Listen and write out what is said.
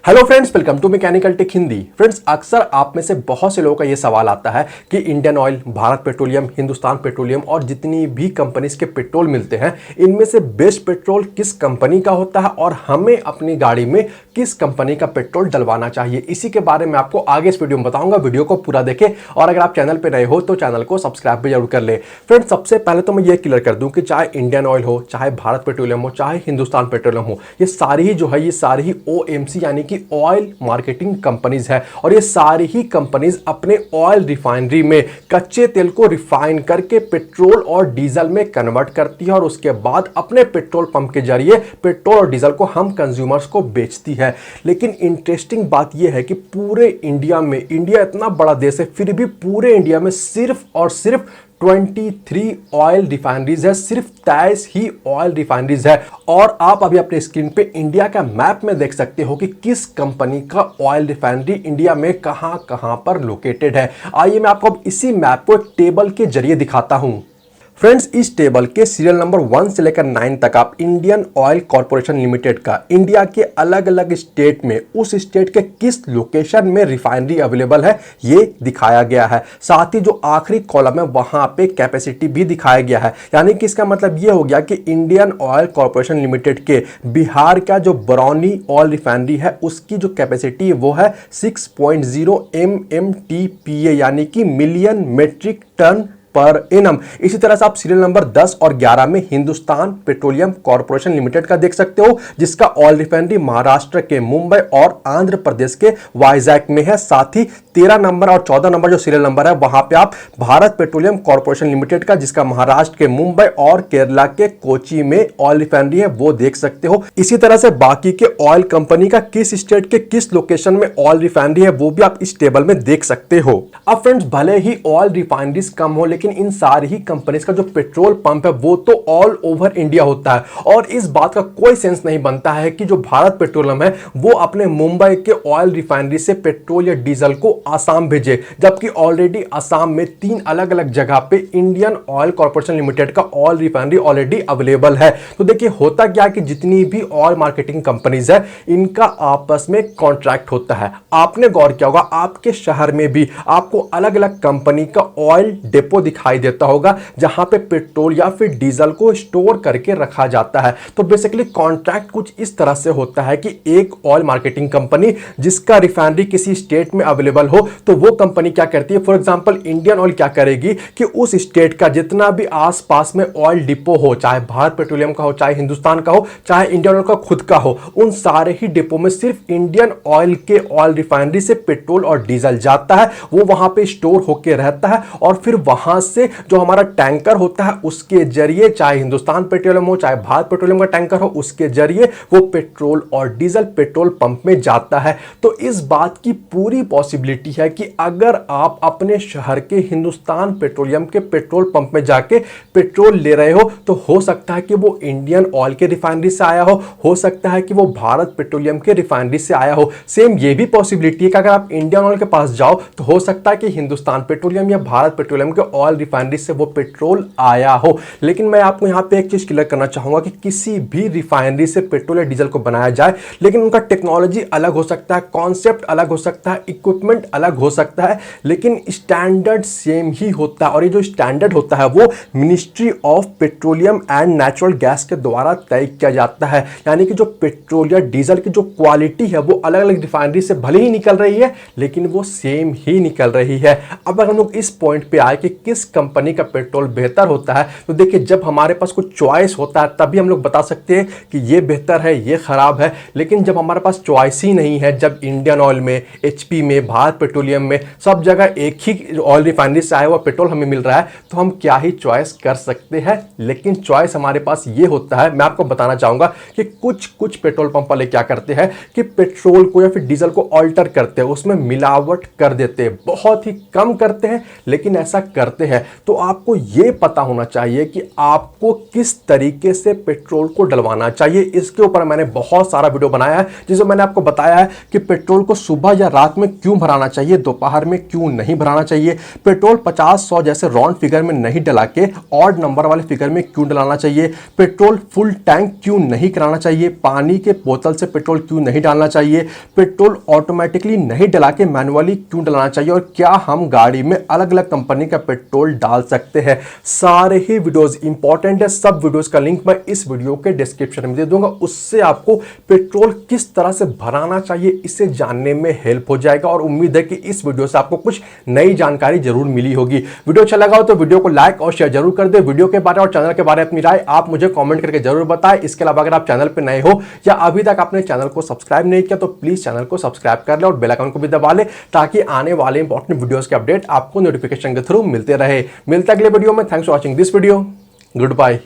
Hello friends, welcome to mechanical tech Hindi. Friends, अक्सर आप में से बहुत से लोगों का ये सवाल आता है कि Indian oil, Bharat petroleum, Hindustan petroleum और जितनी भी कंपनीज के पेट्रोल मिलते हैं, इनमें से बेस्ट पेट्रोल किस कंपनी का होता है और हमें अपनी गाड़ी में किस कंपनी का पेट्रोल डलवाना चाहिए। इसी के बारे में आपको आगे इस वीडियो में बताऊंगा। वीडियो को पूरा देखें और अगर आप चैनल पर नए हो तो चैनल को सब्सक्राइब भी जरूर कर ले। फ्रेंड्स, सबसे पहले तो मैं ये क्लियर कर दूं कि चाहे इंडियन ऑयल हो, चाहे भारत पेट्रोलियम हो, चाहे हिंदुस्तान पेट्रोलियम हो, ये सारी ही जो है ये सारी ही ओएमसी यानी कि ऑयल मार्केटिंग कंपनीज है और ये सारी ही कंपनीज अपने ऑयल रिफाइनरी में कच्चे तेल को रिफाइन करके पेट्रोल और डीजल में कन्वर्ट करती है और उसके बाद अपने पेट्रोल पंप के जरिए पेट्रोल और डीजल को हम कंज्यूमर्स को बेचती है। लेकिन इंटरेस्टिंग बात यह है कि पूरे इंडिया में, इंडिया इतना बड़ा देश है, फिर भी पूरे इंडिया में सिर्फ और सिर्फ 23 ऑयल रिफाइनरीज है, सिर्फ 23 ही ऑयल रिफाइनरीज है। और आप अभी अपने स्क्रीन पे इंडिया का मैप में देख सकते हो कि किस कंपनी का ऑयल रिफाइनरी इंडिया में कहां कहां पर लोकेटेड है। आइए मैं आपको अब इसी मैप को एक टेबल के जरिए दिखाता हूं। फ्रेंड्स, इस टेबल के सीरियल नंबर 1 से लेकर 9 तक आप इंडियन ऑयल कॉर्पोरेशन लिमिटेड का इंडिया के अलग अलग स्टेट में उस स्टेट के किस लोकेशन में रिफाइनरी अवेलेबल है ये दिखाया गया है। साथ ही जो आखिरी कॉलम है वहां पे कैपेसिटी भी दिखाया गया है। यानी कि इसका मतलब ये हो गया कि इंडियन ऑयल कॉर्पोरेशन लिमिटेड के बिहार का जो बरौनी ऑयल रिफाइनरी है उसकी जो कैपेसिटी वो है 6.0 MMTPA यानी कि million metric ton per annum. इसी तरह से आप सीरियल नंबर 10 और 11 में हिंदुस्तान पेट्रोलियम कॉर्पोरेशन लिमिटेड का देख सकते हो, जिसका ऑयल रिफाइनरी महाराष्ट्र के मुंबई और आंध्र प्रदेश के वाइजैक में है। साथ ही 13 नंबर और 14 नंबर जो सीरियल नंबर है वहां पे आप भारत पेट्रोलियम कॉर्पोरेशन लिमिटेड का, जिसका महाराष्ट्र के मुंबई और केरला के कोची में ऑयल रिफाइनरी है, वो देख सकते हो। इसी तरह से बाकी के ऑयल कंपनी का किस स्टेट के किस लोकेशन में ऑयल रिफाइनरी है वो भी आप इस टेबल में देख सकते हो। अब फ्रेंड्स, भले ही ऑयल रिफाइनरीज कम हो, लेकिन इन सारी ही कंपनीज का जो पेट्रोल पंप है वो तो ऑल ओवर इंडिया होता है और इस बात का कोई सेंस नहीं बनता है कि जो भारत पेट्रोलियम है वो अपने मुंबई के ऑयल रिफाइनरी से पेट्रोल या डीजल को आसाम भेजे, जबकि ऑलरेडी आसाम में 3 अलग अलग जगह पे इंडियन ऑयल कॉर्पोरेशन लिमिटेड का ऑयल रिफाइनरी ऑलरेडी अवेलेबल है। तो देखिए होता क्या है कि जितनी भी ऑयल मार्केटिंग कंपनीज है इनका आपस में कॉन्ट्रैक्ट होता है। आपने गौर किया होगा आपके शहर में भी आपको अलग अलग कंपनी का ऑयल डिपो दिखाई देता होगा जहां पे पेट्रोल या फिर डीजल को स्टोर करके रखा जाता है। तो बेसिकली कॉन्ट्रैक्ट कुछ इस तरह से होता है कि एक ऑयल मार्केटिंग कंपनी जिसका रिफाइनरी किसी स्टेट में अवेलेबल हो तो वो कंपनी क्या करती है, फॉर एग्जांपल इंडियन ऑयल क्या करेगी कि उस स्टेट का जितना भी आसपास में ऑयल डिपो हो, चाहे भारत पेट्रोलियम का हो, चाहे हिंदुस्तान का हो, चाहे इंडियन ऑयल का खुद का हो, उन सारे ही डिपो में सिर्फ इंडियन ऑयल के ऑयल रिफाइनरी से पेट्रोल और डीजल जाता है, वो वहां पे स्टोर होकर रहता है और फिर वहां से जो हमारा टैंकर होता है उसके जरिए, चाहे हिंदुस्तान पेट्रोलियम हो चाहे भारत पेट्रोलियम का टैंकर हो, उसके जरिए वो पेट्रोल और डीजल पेट्रोल पंप में जाता है। तो इस बात की पूरी पॉसिबिलिटी है कि अगर आप अपने शहर के हिंदुस्तान पेट्रोलियम के पेट्रोल पंप में जाके पेट्रोल ले रहे हो तो हो सकता है कि वो इंडियन ऑयल के रिफाइनरी से आया हो सकता है कि वो भारत पेट्रोलियम के रिफाइनरी से आया हो। सेम ये भी पॉसिबिलिटी है कि अगर आप इंडियन ऑयल के पास जाओ तो हो सकता है कि हिंदुस्तान पेट्रोलियम या भारत पेट्रोलियम के ऑयल रिफाइनरी से वो पेट्रोल आया हो। लेकिन मैं आपको यहां पे एक चीज क्लियर करना चाहूंगा कि किसी भी रिफाइनरी से पेट्रोल या डीजल को बनाया जाए, लेकिन उनका टेक्नोलॉजी अलग हो सकता है, कॉन्सेप्ट अलग हो सकता है, इक्विपमेंट अलग हो सकता है, लेकिन स्टैंडर्ड सेम ही होता है। और ये जो स्टैंडर्ड होता है वो ministry of petroleum and natural gas के द्वारा तय किया जाता है। यानी कि जो पेट्रोल या डीजल की जो क्वालिटी है वो अलग अलग रिफाइनरी से भले ही निकल रही है लेकिन वो सेम ही निकल रही है। अब अगर हम लोग इस पॉइंट पे आए कि किस कंपनी का पेट्रोल बेहतर होता है, तो देखिए जब हमारे पास कुछ चॉइस होता है तभी हम लोग बता सकते हैं कि ये बेहतर है, ये खराब है। लेकिन जब हमारे पास चॉइस ही नहीं है, जब इंडियन ऑयल में, एचपी में, भारत पेट्रोलियम में सब जगह एक ही ऑयल रिफाइनरी से आया हुआ पेट्रोल हमें मिल रहा है, तो हम क्या ही चॉइस कर सकते हैं। लेकिन चॉइस हमारे पास ये होता है, मैं आपको बताना चाहूंगा कि कुछ पेट्रोल पंप वाले क्या करते हैं कि पेट्रोल को या फिर डीजल को ऑल्टर करते हैं, उसमें मिलावट कर देते हैं, बहुत ही कम करते हैं लेकिन ऐसा करते हैं। हैं तो आपको ये पता होना चाहिए कि आपको किस तरीके से पेट्रोल को डलवाना चाहिए। इसके ऊपर मैंने बहुत सारा वीडियो बनाया है जिसमें मैंने आपको बताया है कि पेट्रोल को सुबह या रात में क्यों भराना चाहिए, दोपहर में क्यों नहीं भराना चाहिए, पेट्रोल 50-100 जैसे राउंड फिगर में नहीं डला के ऑड नंबर वाले फिगर में क्यों डलाना चाहिए, पेट्रोल फुल टैंक क्यों नहीं कराना चाहिए, पानी के बोतल से पेट्रोल क्यों नहीं डालना चाहिए, पेट्रोल ऑटोमेटिकली नहीं डला के मैनुअली क्यों डलाना चाहिए और क्या हम गाड़ी में अलग अलग कंपनी का पेट्रोल डाल सकते हैं। सारे ही वीडियोस इंपॉर्टेंट है, सब वीडियोस का लिंक मैं इस वीडियो के डिस्क्रिप्शन में दे दूंगा। उससे आपको पेट्रोल किस तरह से भराना चाहिए इसे जानने में हेल्प हो जाएगा और उम्मीद है कि इस वीडियो से आपको कुछ नई जानकारी जरूर मिली होगी। वीडियो अच्छा लगा हो तो वीडियो को लाइक और शेयर जरूर कर दे। वीडियो के बारे और चैनल के बारे में अपनी राय आप मुझे कमेंट करके जरूर बताएं। इसके अलावा अगर आप चैनल पर नए हो या अभी तक आपने चैनल को सब्सक्राइब नहीं किया तो प्लीज चैनल को सब्सक्राइब कर ले और बेल आइकन को भी दबा ले ताकि आने वाले इंपॉर्टेंट वीडियोस के अपडेट आपको नोटिफिकेशन के थ्रू मिलते रहे। मिलते अगले वीडियो में। Thanks for watching this video. Good bye.